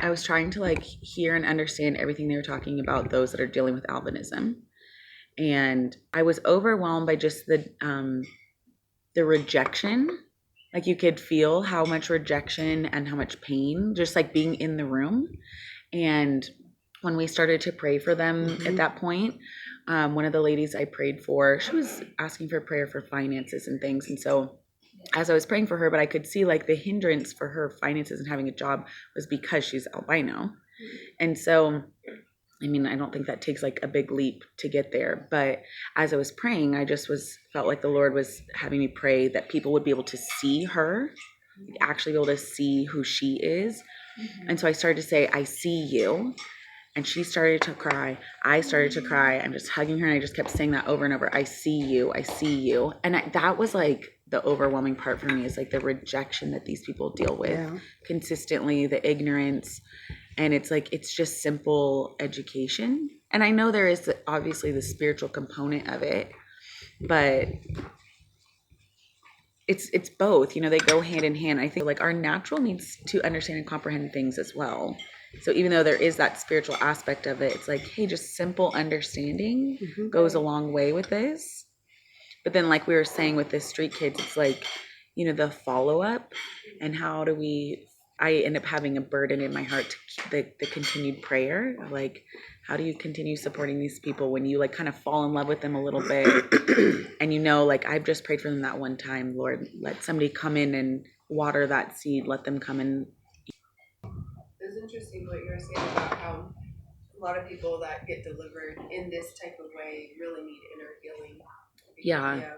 I was trying to like hear and understand everything they were talking about, those that are dealing with albinism. And I was overwhelmed by just the rejection. Like you could feel how much rejection and how much pain just like being in the room. And when we started to pray for them at that point, one of the ladies I prayed for, she was asking for prayer for finances and things. And so as I was praying for her, but I could see like the hindrance for her finances and having a job was because she's albino. And so, I mean, I don't think that takes like a big leap to get there. But as I was praying, I just felt like the Lord was having me pray that people would be able to see her, actually be able to see who she is. And so I started to say, I see you. And she started to cry. I started to cry. I'm just hugging her. And I just kept saying that over and over. I see you. I see you. And that was like the overwhelming part for me, is like the rejection that these people deal with consistently, the ignorance. And it's like, it's just simple education. And I know there is obviously the spiritual component of it, but it's both, you know, they go hand in hand. I think like our natural needs to understand and comprehend things as well. So even though there is that spiritual aspect of it, it's like, hey, just simple understanding goes a long way with this. But then like we were saying with the street kids, it's like, you know, the follow-up and how do I end up having a burden in my heart to keep the continued prayer. Like, how do you continue supporting these people when you like kind of fall in love with them a little bit and you know, like I've just prayed for them that one time, Lord, let somebody come in and water that seed, let them come in. It's interesting what you were saying about how a lot of people that get delivered in this type of way really need inner healing. Yeah.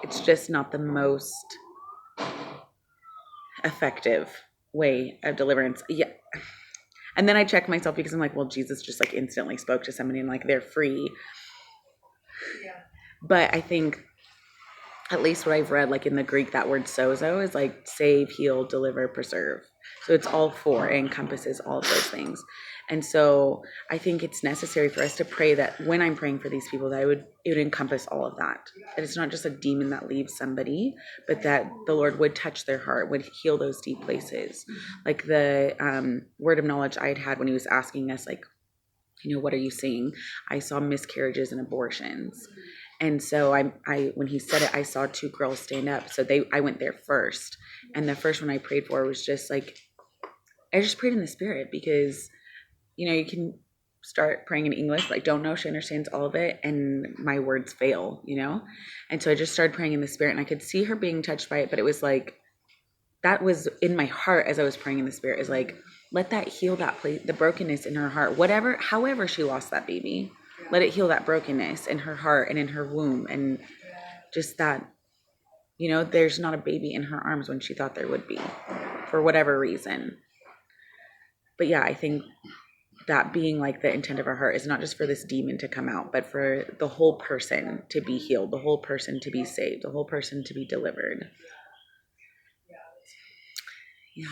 It's just not the most effective way of deliverance. Yeah. And then I check myself because I'm like, well, Jesus just like instantly spoke to somebody and like they're free. Yeah. But I think at least what I've read, like in the Greek, that word sozo is like save, heal, deliver, preserve. So it's all four. It encompasses all of those things. And so I think it's necessary for us to pray that when I'm praying for these people, that it would encompass all of that. That it's not just a demon that leaves somebody, but that the Lord would touch their heart, would heal those deep places. Like the word of knowledge I had when he was asking us, like, you know, what are you seeing? I saw miscarriages and abortions. And so I when he said it, I saw two girls stand up. So I went there first. And the first one I prayed for was just like, I just prayed in the spirit because, you know, you can start praying in English, but I don't know if she understands all of it. And my words fail, you know? And so I just started praying in the spirit and I could see her being touched by it. But it was like, that was in my heart as I was praying in the spirit, is like, let that heal that place, the brokenness in her heart, however she lost that baby. Let it heal that brokenness in her heart and in her womb. And just that, you know, there's not a baby in her arms when she thought there would be for whatever reason. But yeah, I think that being like the intent of our heart is not just for this demon to come out, but for the whole person to be healed, the whole person to be saved, the whole person to be delivered. Yeah.